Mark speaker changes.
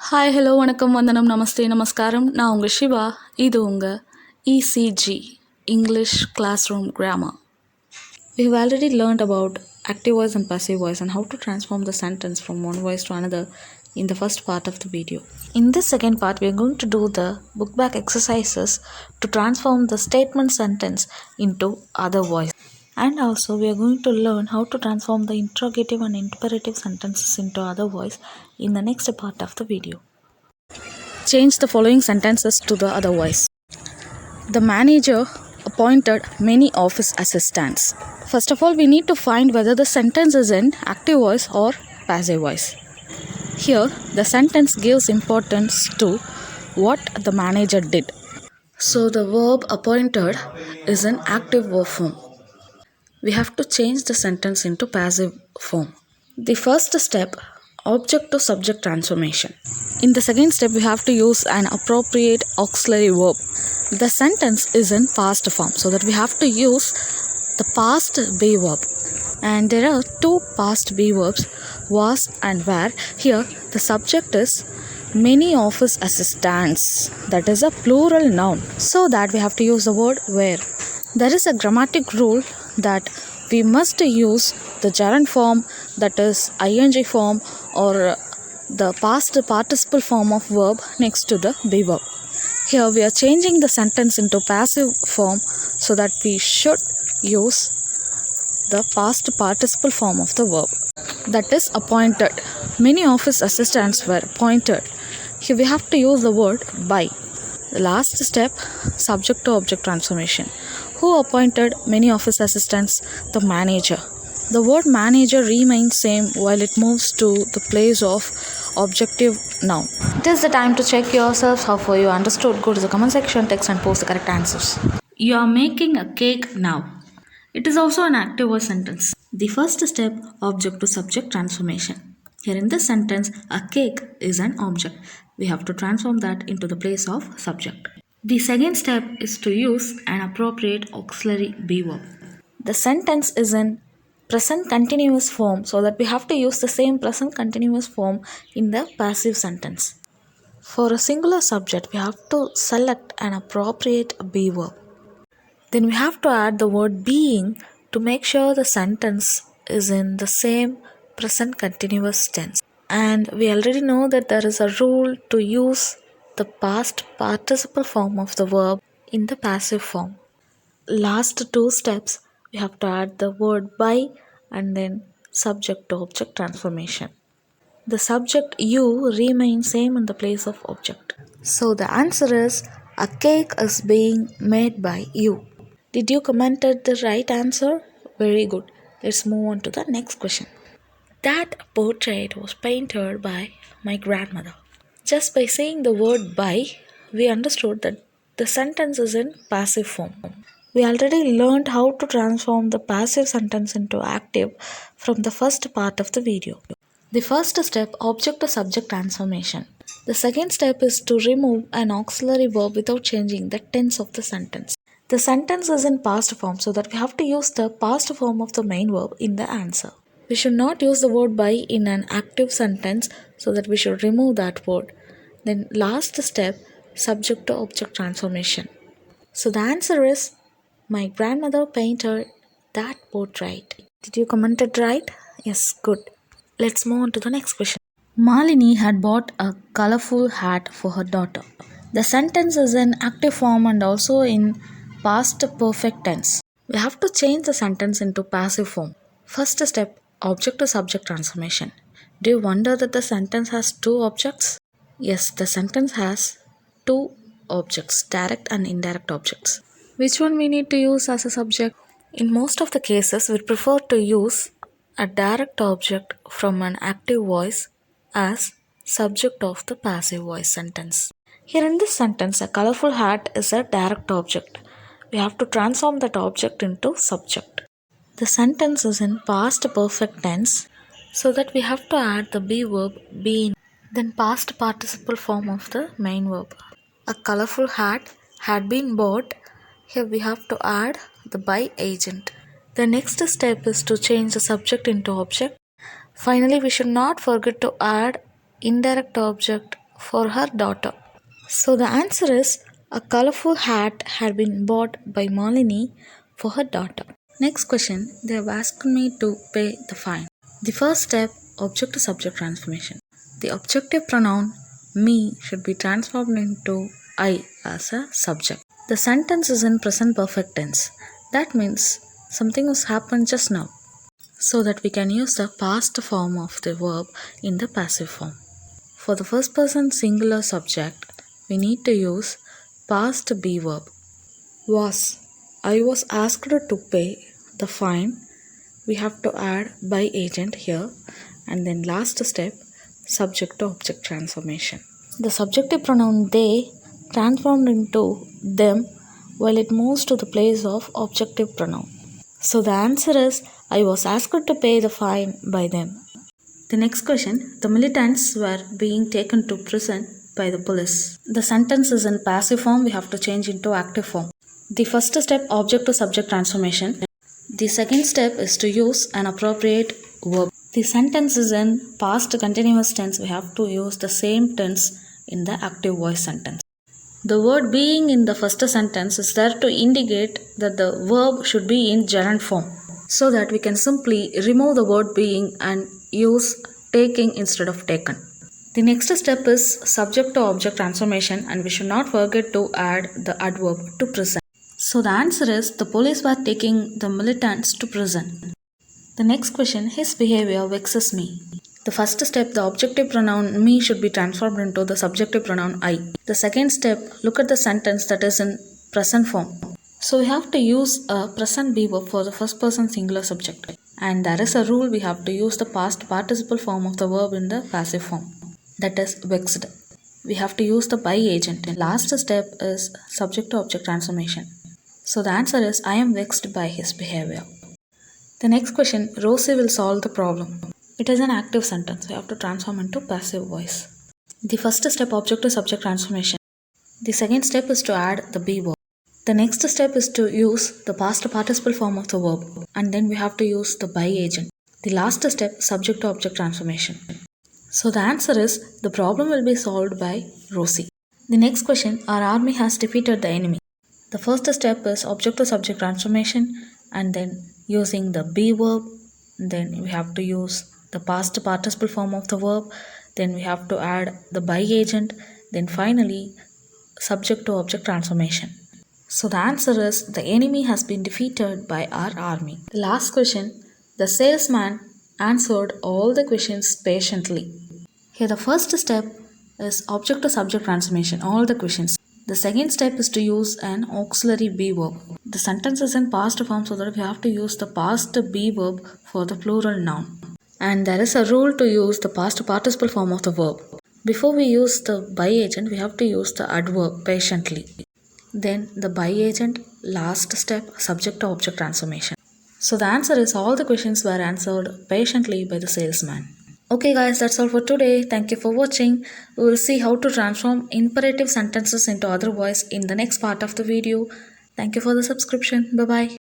Speaker 1: Hi hello வணக்கம் வந்தனம் நமஸ்தே நமஸ்காரம். நான் உங்கள் சிவா. இது உங்கள் ECG English Classroom Grammar. We've already learned about active voice and passive voice and how to transform the sentence from one voice to another in the first part of the video. In this second part, we are going to do the book back exercises to transform the statement sentence into other voice. And also we are going to learn how to transform the interrogative and imperative sentences into other voice in the next part of the video. Change the following sentences to the other voice. The manager appointed many office assistants. First of all, we need to find whether the sentence is in active voice or passive voice. Here, the sentence gives importance to what the manager did. So the verb appointed is an active verb form. We have to change the sentence into passive form. The first step, object to subject transformation. In the second step, we have to use an appropriate auxiliary verb. The sentence is in past form, so that we have to use the past be verb. And there are two past be verbs, was and were. Here, the subject is many office assistants. That is a plural noun, so that we have to use the word were. There is a grammatic rule that we must use the gerund form, that is ing form, or the past participle form of verb next to the be verb. Here we are changing the sentence into passive form, so that we should use the past participle form of the verb, that is appointed. Many office assistants were appointed. Here we have to use the word by. The last step, subject to object transformation. Who appointed many office assistants? The manager. The word manager remains same while it moves to the place of objective noun. It is the time to check yourselves how far you understood. Go to the comment section, text and post the correct answers. You are making a cake now. It is also an active voice sentence. The first step, object to subject transformation. Here in this sentence, a cake is an object. We have to transform that into the place of subject. The second step is to use an appropriate auxiliary be verb. The sentence is in present continuous form, so that we have to use the same present continuous form in the passive sentence. For a singular subject, we have to select an appropriate be verb. Then we have to add the word being to make sure the sentence is in the same present continuous tense. And we already know that there is a rule to use the past participle form of the verb in the passive form. Last two steps, we have to add the word by and then subject to object transformation. The subject you remains same in the place of object. So the answer is, a cake is being made by you. Did you commented the right answer? Very good. Let's move on to the next question. That portrait was painted by my grandmother. Just by saying the word by, we understood that the sentence is in passive form. We already learned how to transform the passive sentence into active from the first part of the video. The first step, object to subject transformation. The second step is to remove an auxiliary verb without changing the tense of the sentence. The sentence is in past form, so that we have to use the past form of the main verb in the answer. We should not use the word by in an active sentence, so that we should remove that word. Then last step, subject to object transformation. So the answer is, my grandmother painted that portrait. Did you comment it right? Yes, good. Let's move on to the next question. Malini had bought a colorful hat for her daughter. The sentence is in active form and also in past perfect tense. We have to change the sentence into passive form. First step, object to subject transformation. Do you wonder that the sentence has two objects? Yes, the sentence has two objects, direct and indirect objects. Which one we need to use as a subject? In most of the cases, we prefer to use a direct object from an active voice as subject of the passive voice sentence. Here in this sentence, a colorful hat is a direct object. We have to transform that object into subject. The sentence is in past perfect tense, so that we have to add the be verb been, then past participle form of the main verb. A colorful hat had been bought. Here we have to add the by agent. The next step is to change the subject into object. Finally, we should not forget to add indirect object for her daughter. So the answer is a colorful hat had been bought by Malini for her daughter. Next question, they have asked me to pay the fine. The first step, object to subject transformation. The objective pronoun me should be transformed into I as a subject. The sentence is in present perfect tense. That means something has happened just now, so that we can use the past form of the verb in the passive form. For the first person singular subject, we need to use past be verb. Was. I was asked to pay the fine. We have to add by agent here, and then last step, subject to object transformation. The subjective pronoun they transformed into them while it moves to the place of objective pronoun. So the answer is I was asked to pay the fine by them. The next question, the militants were being taken to prison by the police. The sentence is in passive form, we have to change into active form. The first step, object to subject transformation. The second step is to use an appropriate verb. The sentence is in past continuous tense, we have to use the same tense in the active voice sentence. The word being in the first sentence is there to indicate that the verb should be in gerund form, so that we can simply remove the word being and use taking instead of taken. The next step is subject to object transformation, and we should not forget to add the adverb to present. So the answer is the police were taking the militants to prison. The next question, his behavior vexes me. The first step, the objective pronoun me should be transformed into the subjective pronoun I. The second step, look at the sentence that is in present form. So we have to use a present be verb for the first person singular subject. And there is a rule, we have to use the past participle form of the verb in the passive form. That is vexed. We have to use the by agent. And last step is subject to object transformation. So the answer is I am vexed by his behavior. The next question, Rosie will solve the problem. It is an active sentence. We have to transform into passive voice. The first step, object to subject transformation. The second step is to add the be verb. The next step is to use the past participle form of the verb, and then we have to use the by agent. The last step, subject to object transformation. So the answer is the problem will be solved by Rosie. The next question, our army has defeated the enemy. The first step is object to subject transformation, and then using the be verb, then we have to use the past participle form of the verb, then we have to add the by agent, then finally subject to object transformation. So the answer is the enemy has been defeated by our army. The last question, the salesman answered all the questions patiently. Here the first step is object to subject transformation, all the questions. The second step is to use an auxiliary be verb. The sentence is in past form, so that we have to use the past be verb for the plural noun. And there is a rule to use the past participle form of the verb. Before we use the by agent, we have to use the adverb patiently. Then the by agent, last step, subject to object transformation. So the answer is all the questions were answered patiently by the salesman. Okay guys, that's all for today. Thank you for watching. We will see how to transform imperative sentences into other voice in the next part of the video. Thank you for the subscription. Bye bye.